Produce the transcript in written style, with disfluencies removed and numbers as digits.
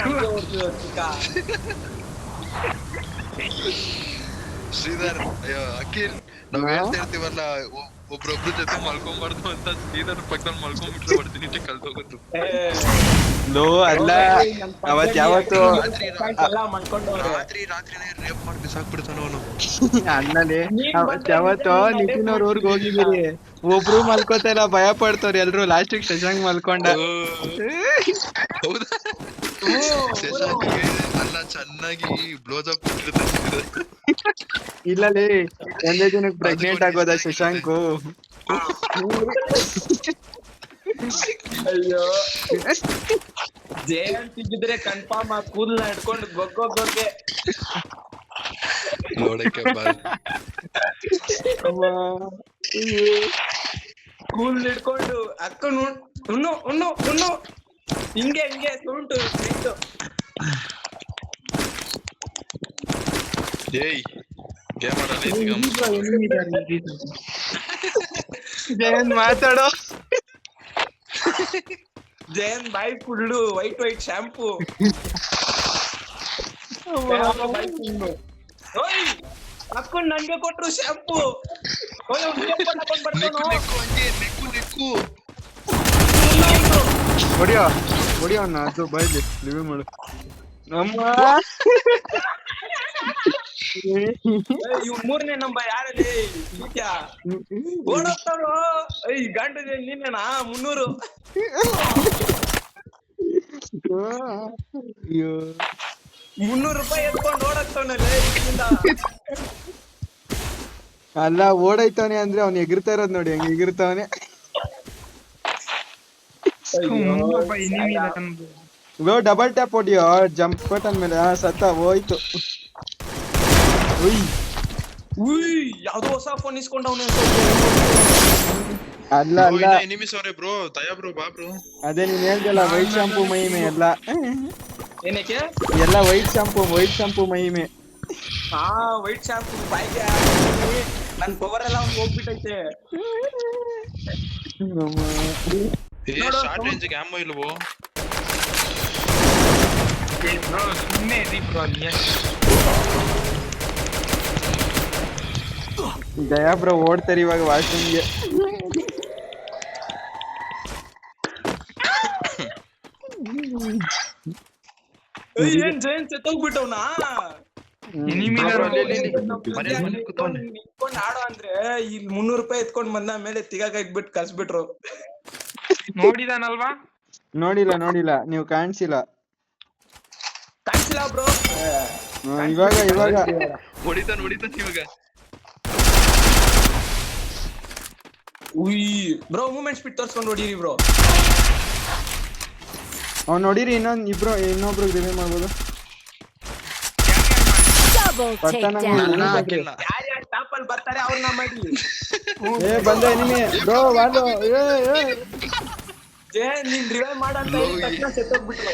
ನಮ್ಗೆ ಹೊಡ್ತಿದ್ರು ಚಿಕ್ಕ. ಶ್ರೀಧರ್ ಅಯ್ಯೋ ಅಖಿಲ್ ನಾವ್ ಹೇಳ್ತಾ ಇರ್ತೀವಲ್ಲ ಒಬ್ರೊಬ್ರ ಜೊತೆ ಮಲ್ಕೊಂಬಾರ್ದು ಅಂತ ಶ್ರೀಧರ್ ಪಕ್ಕದಲ್ಲಿ ಮಲ್ಕೊಂಡ್ಬಿಟ್ರೆ ಹೊಡ್ತೀನಿ ಅಂತ ಕಲ್ತೋಗೋದು. ನೋ ಅಲ್ಲ ಅವತ್ ಯಾವತ್ತು ರಾತ್ರಿನೇ ರೇಪ್ ಮಾಡಿ ಬಿಸಾಕ್ಬಿಡ್ತಾನ ಅವನು. ಅಲ್ಲಲ್ಲಿ ಅವತ್ ಯಾವತ್ತು ನಿತಿನ್ ಅವ್ರ ಊರ್ಗ್ ಹೋಗಿದ್ದೀರಿ, ಒಬ್ರು ಮಲ್ಕೋತಾರ ಭಯ ಪಡ್ತವ್ರ ಎಲ್ರು, ಲಾಸ್ಟಿಗೆ ಶಶಾಂಕ್ ಮಲ್ಕೊಂಡ. ಹೌದಾ? ಶಶಾಂಕ್ಗೆ ಅಲ್ಲ ಚೆನ್ನಾಗಿ ಬ್ಲೋಸ್ ಅಪ್ ಕೊಟ್ಟಿರ್ತಾರೆ. ಇಲ್ಲಲ್ಲಿ ಒಂದೇ ದಿನಕ್ಕೆ ಪ್ರೆಗ್ನೆಂಟ್ ಆಗೋದ ಶಶಾಂಕು. ಅಯ್ಯೋ ಜಯಂತ್ ಇದ್ದಿದ್ರೆ ಕನ್ಫರ್ಮ್ ಆ ಕೂದಲ ಹಿಡ್ಕೊಂಡು ಗೊಗ್ಗೋಗೋಕೆ ನೋಡಕ್ಕೆ ಕೂದಲು ಹಿಡ್ಕೊಂಡು ಅಕ್ಕ ಉಣ್ಣು ಹಿಂಗೆ ಸೌಂಟು ಏಯ್ ಗೇಮ್ ಆಡಲ್ಲ ಜಯಂತ್ ಮಾತಾಡೋ. ಜಯಂತ್ ಬಾಯಿ ಫುಲ್ಲು ವೈಟ್ ಶಾಂಪೂ. ಹಾಕೊಂಡ್ ನನ್ಗೆ ಕೊಟ್ರು ಶಾಂಪೂ. ಹೊಡಿಯೋ ಅನ್ನ ಅದು ಬಾಯ್ಲಿ ಲಿವ್ ಮಾಡು. ನಮ್ಮ ಮೂರನೇ ನಂಬರ್ ಯಾರಲ್ಲಿ ಓಡೋಗ್ತಾರೋ? ಈ ಗಂಟೆ ನೀನೇನಾ 300? ಅಯ್ಯೋ 300 ರೂಪಾಯಿ ಎತ್ಕೊಂಡು ಓಡೋಗ್ತಾವನಲ್ಲ. ಅಲ್ಲ ಓಡೈತಾನೆ ಅಂದ್ರೆ ಅವ್ನು ಎಗಿರ್ತಾ ಇರೋದ್ ನೋಡಿ, ಹಂಗ ಎಗಿರ್ತಾವನೆ. ಡಬಲ್ ಟ್ಯಾಪ್ ಹೊಡಿಯೋ ಜಂಪ್ ಬಟನ್ ಮೇಲೆ. ಸತ್ತ ಹೋಯ್ತು. ಯಾವ್ದೋ ಹೊಸ ಫೋನ್ ಇಸ್ಕೊಂಡವನು. ಅಲ್ಲ ಎನಿಮೀಸ್ ಅವರೇ ಬ್ರೋ, ದಯಾ ಬ್ರೋ, ಬಾ ಬ್ರೋ. ಅದೇ ನೀನ್ ಹೇಳ್ದಲ್ಲ ವೈಟ್ ಶಾಂಪೂ ಮಹಿಮೆ ಎಲ್ಲ. ಏನಕ್ಕೆ ಎಲ್ಲ ವೈಟ್ ಶಾಂಪೂ ಮಹಿಮೆ. ವೈಟ್ ಶಾಂಪೂ ಬಾಯ್ಗೆ ನನ್ ಪವರ್ ಎಲ್ಲ ಅವ್ನು ಹೋಗ್ಬಿಟ್ಟೈತೆ. ಶಾರ್ಟ್ ರೇಂಜ್ ಆಮ್ಮೋ ಇಲ್ವೋ? ದಯಾ ಬ್ರೋ ಓಡ್ತಾರೆ ಇವಾಗ ವಾಶ್ರೂಮ್ಗೆ. ಏನ್ ಜಯಂತ್ ಸತ್ತೋಗ್ಬಿಟ್ಟವ್ನಾ? ನಿಂತ್ಕೊಂಡ್ ಆಡೋ ಅಂದ್ರೆ ಇಲ್ಲಿ 300 ರೂಪಾಯಿ ಎತ್ಕೊಂಡ್ ಬಂದ ಮೇಲೆ ತಿಗಾಕ ಇಟ್ಬಿಟ್ಟು ಕಳ್ಸ್ಬಿಟ್ರು. ನೋಡಿದಾನಲ್ವಾ? ನೋಡಿಲ್ಲ ನೀವು ಕಾಣಿಸಿಲ್ಲ ಬ್ರೋ. ಇವಾಗ ಹೊಡಿತಾನ ಇವಾಗ. ಬ್ರೋ ಮೂವ್ಮೆಂಟ್ ಸ್ಪೀಡ್ ತೋರ್ಸ್ಕೊಂಡು ಹೊಡೀರಿ ಬ್ರೋ. ಅವ್ನು ನೋಡಿರಿ ಇನ್ನೊಬ್ರು ರಿವ್ಯೂ ಮಾಡ್ಬೋದು. ಯಾರ್ಯಾರು ಟಾಪ್ ಅಲ್ಲಿ ಬರ್ತಾರೆ ಅವ್ರನ್ನ ಮಾಡಿ. ಬಂದ ಎನಿಮಿ ಬ್ರೋ ವಾಲು. ನೀನ್ ರಿವೈವ್ ಮಾಡಂತ ತಕ್ಷಣ ಸೆತ್ತೋಗ್ಬಿಟ್ರು.